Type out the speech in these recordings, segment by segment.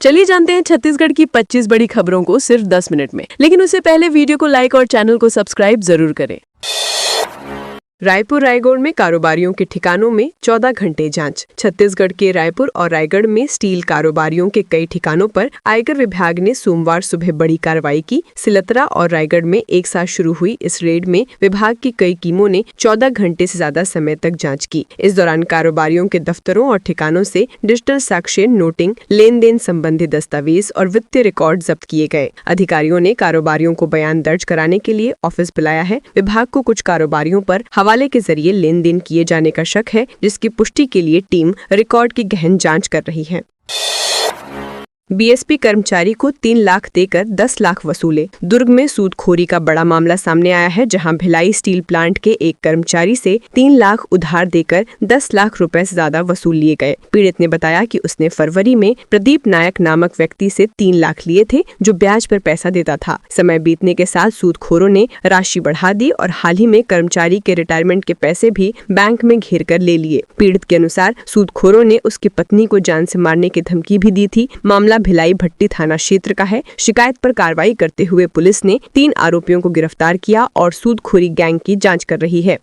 चलिए जानते हैं छत्तीसगढ़ की 25 बड़ी खबरों को सिर्फ 10 मिनट में। लेकिन उससे पहले वीडियो को लाइक और चैनल को सब्सक्राइब जरूर करें। रायपुर रायगढ़ में कारोबारियों के ठिकानों में 14 घंटे जांच। छत्तीसगढ़ के रायपुर और रायगढ़ में स्टील कारोबारियों के कई ठिकानों पर आयकर विभाग ने सोमवार सुबह बड़ी कार्रवाई की। सिलतरा और रायगढ़ में एक साथ शुरू हुई इस रेड में विभाग की कई टीमों ने 14 घंटे से ज्यादा समय तक जांच की। इस दौरान कारोबारियों के दफ्तरों और ठिकानों से डिजिटल साक्ष्य, नोटिंग, लेन देन संबंधी दस्तावेज और वित्तीय रिकॉर्ड जब्त किए गए। अधिकारियों ने कारोबारियों को बयान दर्ज कराने के लिए ऑफिस बुलाया है। विभाग को कुछ कारोबारियों पर हवाले के जरिए लेन देन किए जाने का शक है, जिसकी पुष्टि के लिए टीम रिकॉर्ड की गहन जांच कर रही है। बीएसपी कर्मचारी को 3 लाख देकर 10 लाख वसूले। दुर्ग में सूदखोरी का बड़ा मामला सामने आया है, जहां भिलाई स्टील प्लांट के एक कर्मचारी से 3 लाख उधार देकर 10 लाख रुपए से ज्यादा वसूल लिए गए। पीड़ित ने बताया कि उसने फरवरी में प्रदीप नायक नामक व्यक्ति से 3 लाख लिए थे, जो ब्याज पर पैसा देता था। समय बीतने के साथ सूदखोरों ने राशि बढ़ा दी और हाल ही में कर्मचारी के रिटायरमेंट के पैसे भी बैंक में घेर कर ले लिए। पीड़ित के अनुसार सूदखोरों ने उसकी पत्नी को जान से मारने की धमकी भी दी थी। मामला भिलाई भट्टी थाना क्षेत्र का है। शिकायत पर कार्रवाई करते हुए पुलिस ने 3 आरोपियों को गिरफ्तार किया और सूदखोरी गैंग की जांच कर रही है।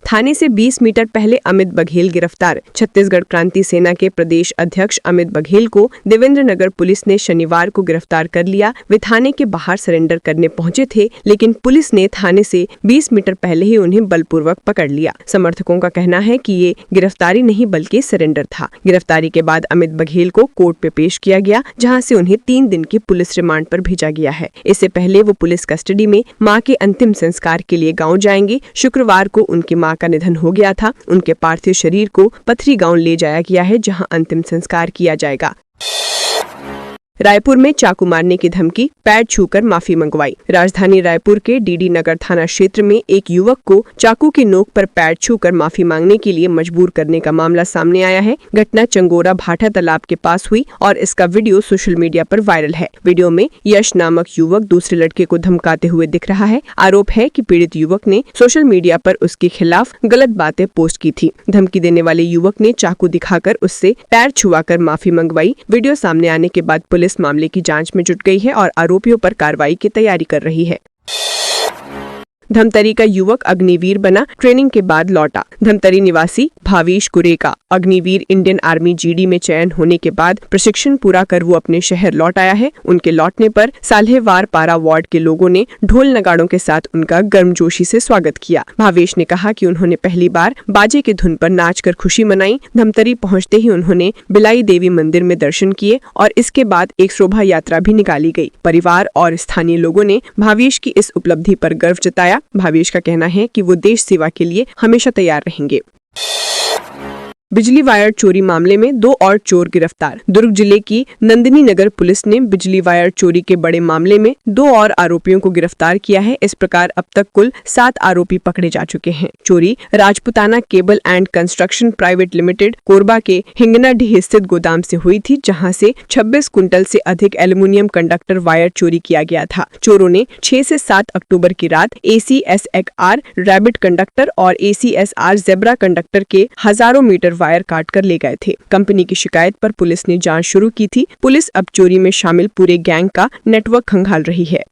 थाने से 20 मीटर पहले अमित बघेल गिरफ्तार। छत्तीसगढ़ क्रांति सेना के प्रदेश अध्यक्ष अमित बघेल को देवेंद्र नगर पुलिस ने शनिवार को गिरफ्तार कर लिया। वे थाने के बाहर सरेंडर करने पहुंचे थे, लेकिन पुलिस ने थाने से 20 मीटर पहले ही उन्हें बलपूर्वक पकड़ लिया। समर्थकों का कहना है कि ये गिरफ्तारी नहीं बल्कि सरेंडर था। गिरफ्तारी के बाद अमित बघेल को कोर्ट पे पेश किया गया, जहाँ से उन्हें 3 दिन की पुलिस रिमांड पर भेजा गया है। इससे पहले वो पुलिस कस्टडी में मां के अंतिम संस्कार के लिए गाँव जाएंगे। शुक्रवार को उनकी मां का निधन हो गया था। उनके पार्थिव शरीर को पथरी गांव ले जाया गया है, जहां अंतिम संस्कार किया जाएगा। रायपुर में चाकू मारने की धमकी, पैर छूकर माफी मंगवाई। राजधानी रायपुर के डीडी नगर थाना क्षेत्र में एक युवक को चाकू की नोक पर पैर छूकर माफी मांगने के लिए मजबूर करने का मामला सामने आया है। घटना चंगोरा भाटा तालाब के पास हुई और इसका वीडियो सोशल मीडिया पर वायरल है। वीडियो में यश नामक युवक दूसरे लड़के को धमकाते हुए दिख रहा है। आरोप है कि पीड़ित युवक ने सोशल मीडिया पर उसके खिलाफ गलत बातें पोस्ट की थी। धमकी देने वाले युवक ने चाकू दिखाकर उससे पैर छुआकर माफी मंगवाई। वीडियो सामने आने के बाद पुलिस मामले की जांच में जुट गई है और आरोपियों पर कार्रवाई की तैयारी कर रही है। धमतरी का युवक अग्निवीर बना, ट्रेनिंग के बाद लौटा। धमतरी निवासी भावेश गुरे का अग्निवीर इंडियन आर्मी जीडी में चयन होने के बाद प्रशिक्षण पूरा कर वो अपने शहर लौट आया है। उनके लौटने पर साल्हेवार पारा वार्ड के लोगों ने ढोल नगाड़ों के साथ उनका गर्मजोशी से स्वागत किया। भावेश ने कहा कि उन्होंने पहली बार बाजे की धुन पर नाचकर खुशी मनाई। धमतरी पहुंचते ही उन्होंने बिलाई देवी मंदिर में दर्शन किए और इसके बाद एक शोभा यात्रा भी निकाली गई। परिवार और स्थानीय लोगों ने भावेश की इस उपलब्धि पर गर्व जताया। भावेश का कहना है कि वो देश सेवा के लिए हमेशा तैयार रहेंगे। बिजली वायर चोरी मामले में 2 और चोर गिरफ्तार। दुर्ग जिले की नंदिनी नगर पुलिस ने बिजली वायर चोरी के बड़े मामले में 2 और आरोपियों को गिरफ्तार किया है। इस प्रकार अब तक कुल 7 आरोपी पकड़े जा चुके हैं। चोरी Rajputana cable and construction private limited Korba के हिंगनाडीह स्थित गोदाम से हुई थी, जहां से 26 कुंटल से अधिक एल्युमिनियम कंडक्टर वायर चोरी किया गया था। चोरों ने 6 से 7 अक्टूबर की रात ACSR रैबिट कंडक्टर और ACSR जेब्रा कंडक्टर के हजारों मीटर वायर काट कर ले गए थे। कंपनी की शिकायत पर पुलिस ने जांच शुरू की थी। पुलिस अब चोरी में शामिल पूरे गैंग का नेटवर्क खंगाल रही है।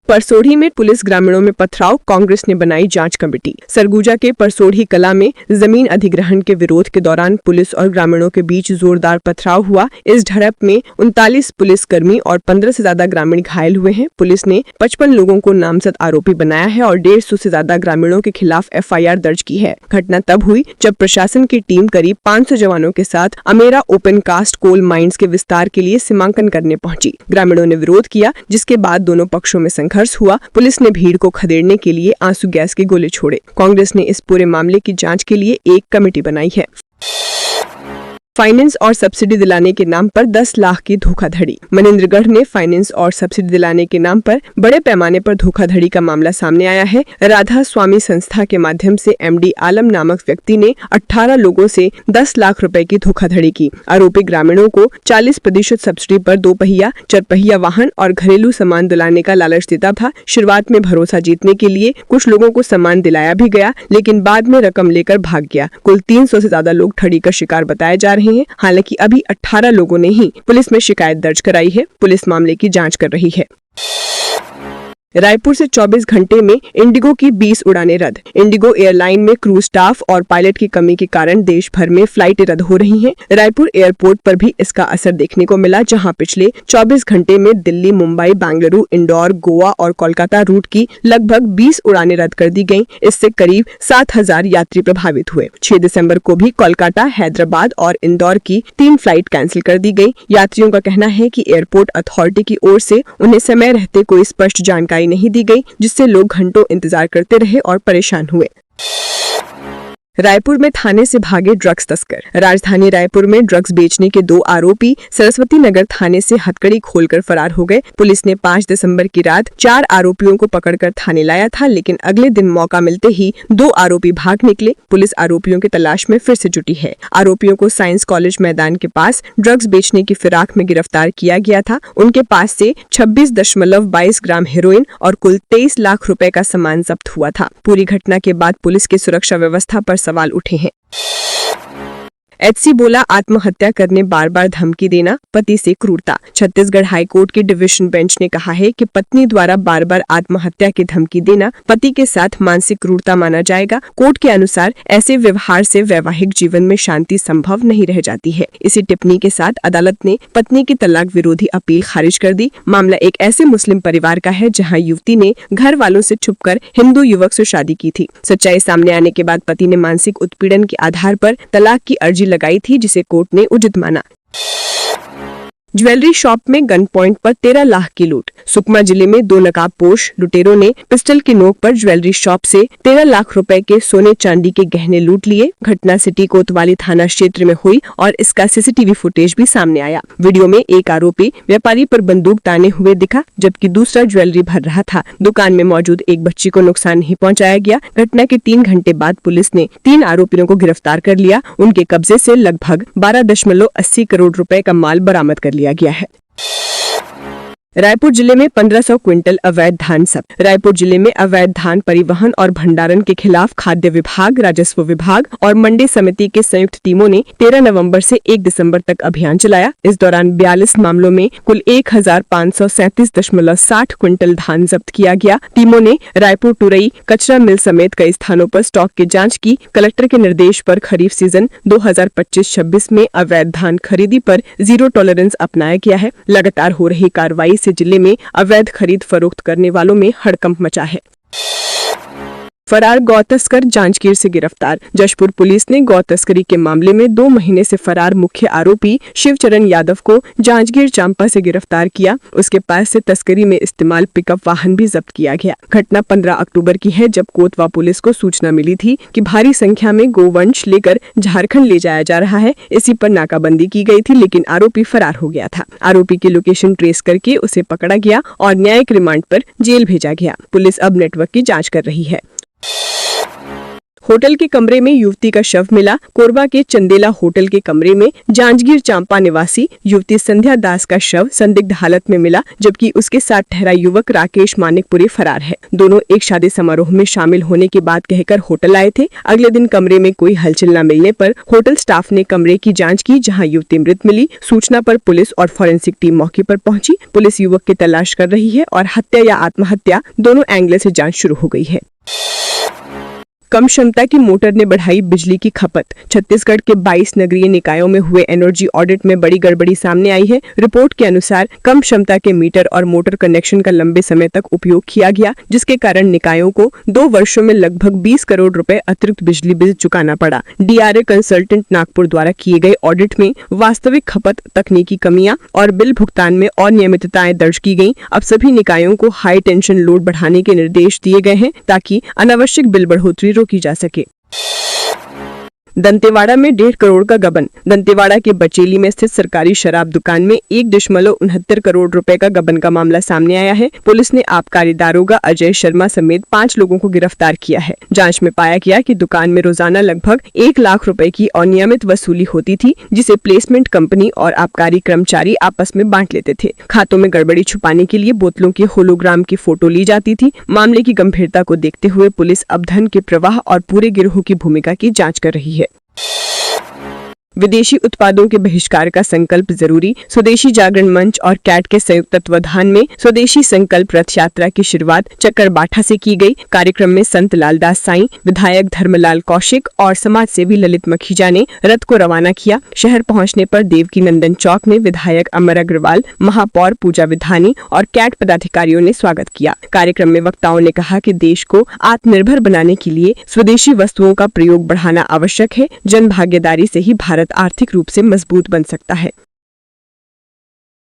परसोढ़ी में पुलिस ग्रामीणों में पथराव, कांग्रेस ने बनाई जांच कमेटी। सरगुजा के परसोढ़ी कला में जमीन अधिग्रहण के विरोध के दौरान पुलिस और ग्रामीणों के बीच जोरदार पथराव हुआ। इस झड़प में 39 पुलिसकर्मी और 15 से ज्यादा ग्रामीण घायल हुए हैं। पुलिस ने 55 लोगों को नामजद आरोपी बनाया है और 150 से ज्यादा ग्रामीणों के खिलाफ FIR दर्ज की है। घटना तब हुई जब प्रशासन की टीम करीब 500 जवानों के साथ Amera open cast coal mines के विस्तार के लिए सीमांकन करने पहुंची। ग्रामीणों ने विरोध किया, जिसके बाद दोनों पक्षों में संघर्ष हुआ। पुलिस ने भीड़ को खदेड़ने के लिए आंसू गैस के गोले छोड़े। कांग्रेस ने इस पूरे मामले की जांच के लिए एक कमेटी बनाई है। फाइनेंस और सब्सिडी दिलाने के नाम पर 10 लाख की धोखाधड़ी। मनेंद्रगढ़ में फाइनेंस और सब्सिडी दिलाने के नाम पर बड़े पैमाने पर धोखाधड़ी का मामला सामने आया है। राधा स्वामी संस्था के माध्यम से MD आलम नामक व्यक्ति ने 18 लोगों से 10 लाख रुपए की धोखाधड़ी की। आरोपी ग्रामीणों को 40% सब्सिडी पर 2 पहिया, 4 पहिया वाहन और घरेलू सामान दिलाने का लालच देता था। शुरुआत में भरोसा जीतने के लिए कुछ लोगों को सामान दिलाया भी गया, लेकिन बाद में रकम लेकर भाग गया। कुल 300 से ज्यादा लोग ठगी का शिकार बताए जा रहे रहे हैं। हालांकि अभी 18 लोगों ने ही पुलिस में शिकायत दर्ज कराई है। पुलिस मामले की जांच कर रही है। रायपुर से 24 घंटे में इंडिगो की 20 उड़ानें रद्द। इंडिगो एयरलाइन में क्रू स्टाफ और पायलट की कमी के कारण देश भर में फ्लाइटें रद्द हो रही हैं। रायपुर एयरपोर्ट पर भी इसका असर देखने को मिला, जहां पिछले 24 घंटे में दिल्ली, मुंबई, बेंगलुरु, इंदौर, गोवा और कोलकाता रूट की लगभग 20 उड़ानें रद्द कर दी गयी। इससे करीब 7,000 यात्री प्रभावित हुए। 6 दिसंबर को भी कोलकाता, हैदराबाद और इंदौर की 3 फ्लाइट कैंसिल कर दी गयी। यात्रियों का कहना है कि एयरपोर्ट अथॉरिटी की ओर से उन्हें समय रहते कोई स्पष्ट जानकारी नहीं दी गई, जिससे लोग घंटों इंतजार करते रहे और परेशान हुए। रायपुर में थाने से भागे ड्रग्स तस्कर। राजधानी रायपुर में ड्रग्स बेचने के 2 आरोपी सरस्वती नगर थाने से हथकड़ी खोलकर फरार हो गए। पुलिस ने 5 दिसंबर की रात 4 आरोपियों को पकड़कर थाने लाया था, लेकिन अगले दिन मौका मिलते ही 2 आरोपी भाग निकले। पुलिस आरोपियों की तलाश में फिर से जुटी है। आरोपियों को साइंस कॉलेज मैदान के पास ड्रग्स बेचने की फिराक में गिरफ्तार किया गया था। उनके पास से 26.22 ग्राम हेरोइन और कुल 23 लाख रुपए का सामान जब्त हुआ था। पूरी घटना के बाद पुलिस की सुरक्षा व्यवस्था पर सवाल उठे हैं। एचसी बोला, आत्महत्या करने बार बार धमकी देना, पति से क्रूरता। छत्तीसगढ़ हाईकोर्ट की डिवीजन बेंच ने कहा है कि पत्नी द्वारा बार बार आत्महत्या की धमकी देना पति के साथ मानसिक क्रूरता माना जाएगा। कोर्ट के अनुसार ऐसे व्यवहार से वैवाहिक जीवन में शांति संभव नहीं रह जाती है। इसी टिप्पणी के साथ अदालत ने पत्नी की तलाक विरोधी अपील खारिज कर दी। मामला एक ऐसे मुस्लिम परिवार का है जहाँ युवती ने घर वालों से छुपकर हिंदू युवक से शादी की थी। सच्चाई सामने आने के बाद पति ने मानसिक उत्पीड़न के आधार पर तलाक की अर्जी लगाई थी, जिसे कोर्ट ने उचित माना। ज्वेलरी शॉप में गन पॉइंट पर 13 लाख की लूट। सुकमा जिले में 2 नकाबपोश लुटेरों ने पिस्टल की नोक पर ज्वेलरी शॉप से 13 लाख रुपए के सोने चांदी के गहने लूट लिए। घटना सिटी कोतवाली थाना क्षेत्र में हुई और इसका सीसीटीवी फुटेज भी सामने आया। वीडियो में एक आरोपी व्यापारी पर बंदूक ताने हुए दिखा, जबकि दूसरा ज्वेलरी भर रहा था। दुकान में मौजूद एक बच्ची को नुकसान नहीं पहुँचाया गया। घटना के 3 घंटे बाद पुलिस ने 3 आरोपियों को गिरफ्तार कर लिया। उनके कब्जे से लगभग 12.80 करोड़ रुपए का माल बरामद कर लिया गया है। रायपुर जिले में 1500 क्विंटल अवैध धान जब्त। रायपुर जिले में अवैध धान परिवहन और भंडारण के खिलाफ खाद्य विभाग, राजस्व विभाग और मंडी समिति के संयुक्त टीमों ने 13 नवंबर से 1 दिसंबर तक अभियान चलाया। इस दौरान 42 मामलों में कुल 1537.60 क्विंटल धान जब्त किया गया। टीमों ने रायपुर, टुरई, कचरा मिल समेत कई स्थानों पर स्टॉक की जाँच की। कलेक्टर के निर्देश पर खरीफ सीजन 2025-26 में अवैध धान खरीदी पर 0 टॉलरेंस अपनाया गया है। लगातार हो रही कार्रवाई से जिले में अवैध खरीद फरोख्त करने वालों में हड़कंप मचा है। फरार गौ तस्कर जांजगीर से गिरफ्तार। जशपुर पुलिस ने गौ तस्करी के मामले में 2 महीने से फरार मुख्य आरोपी शिवचरण यादव को जांजगीर चांपा से गिरफ्तार किया। उसके पास से तस्करी में इस्तेमाल पिकअप वाहन भी जब्त किया गया। घटना 15 अक्टूबर की है, जब कोतवा पुलिस को सूचना मिली थी कि भारी संख्या में गोवंश लेकर झारखंड ले जाया जा रहा है। इसी पर नाकाबंदी की गई थी, लेकिन आरोपी फरार हो गया था। आरोपी की लोकेशन ट्रेस करके उसे पकड़ा गया और न्यायिक रिमांड पर जेल भेजा गया। पुलिस अब नेटवर्क की जाँच कर रही है। होटल के कमरे में युवती का शव मिला। कोरबा के चंदेला होटल के कमरे में जांजगीर चांपा निवासी युवती संध्या दास का शव संदिग्ध हालत में मिला, जबकि उसके साथ ठहरा युवक राकेश मानिकपुरी फरार है। दोनों एक शादी समारोह में शामिल होने की बात कहकर होटल आए थे। अगले दिन कमरे में कोई हलचल न मिलने पर होटल स्टाफ ने कमरे की जाँच की, जहाँ युवती मृत मिली। सूचना पर पुलिस और फॉरेंसिक टीम मौके पर पहुंची। पुलिस युवक की तलाश कर रही है और हत्या या आत्महत्या दोनों एंगल से जाँच शुरू हो गई है। कम क्षमता की मोटर ने बढ़ाई बिजली की खपत। छत्तीसगढ़ के 22 नगरीय निकायों में हुए एनर्जी ऑडिट में बड़ी गड़बड़ी सामने आई है। रिपोर्ट के अनुसार कम क्षमता के मीटर और मोटर कनेक्शन का लंबे समय तक उपयोग किया गया, जिसके कारण निकायों को 2 वर्षों में लगभग 20 करोड़ रुपए अतिरिक्त बिजली बिल चुकाना पड़ा। डीआरए कंसल्टेंट नागपुर द्वारा किए गए ऑडिट में वास्तविक खपत, तकनीकी कमियां और बिल भुगतान में अनियमितताएं दर्ज की गयी। अब सभी निकायों को हाई टेंशन लोड बढ़ाने के निर्देश दिए गए हैं, ताकि अनावश्यक बिल बढ़ोतरी की जा सके। दंतेवाड़ा में 1.5 करोड़ का गबन। दंतेवाड़ा के बचेली में स्थित सरकारी शराब दुकान में 1.69 करोड़ रुपए का गबन का मामला सामने आया है। पुलिस ने आबकारी दारोगा अजय शर्मा समेत 5 लोगों को गिरफ्तार किया है। जांच में पाया गया कि दुकान में रोजाना लगभग 1 लाख रुपए की अनियमित वसूली होती थी, जिसे प्लेसमेंट कंपनी और आबकारी कर्मचारी आपस में बांट लेते थे। खातों में गड़बड़ी छुपाने के लिए बोतलों की होलोग्राम की फोटो ली जाती थी। मामले की गंभीरता को देखते हुए पुलिस अब धन के प्रवाह और पूरे गिरोह की भूमिका की जाँच कर रही है। विदेशी उत्पादों के बहिष्कार का संकल्प जरूरी। स्वदेशी जागरण मंच और कैट के संयुक्त तत्वाधान में स्वदेशी संकल्प रथ यात्रा की शुरुआत चक्करबाठा से की गई। कार्यक्रम में संत लालदास साईं, विधायक धर्मलाल कौशिक और समाज सेवी ललित मखीजा ने रथ को रवाना किया। शहर पहुंचने पर देवकी नंदन चौक में विधायक अमर अग्रवाल, महापौर पूजा विधानी और कैट पदाधिकारियों ने स्वागत किया। कार्यक्रम में वक्ताओं ने कहा कि देश को आत्मनिर्भर बनाने के लिए स्वदेशी वस्तुओं का प्रयोग बढ़ाना आवश्यक है। जन भागीदारी से ही भारत आर्थिक रूप से मजबूत बन सकता है।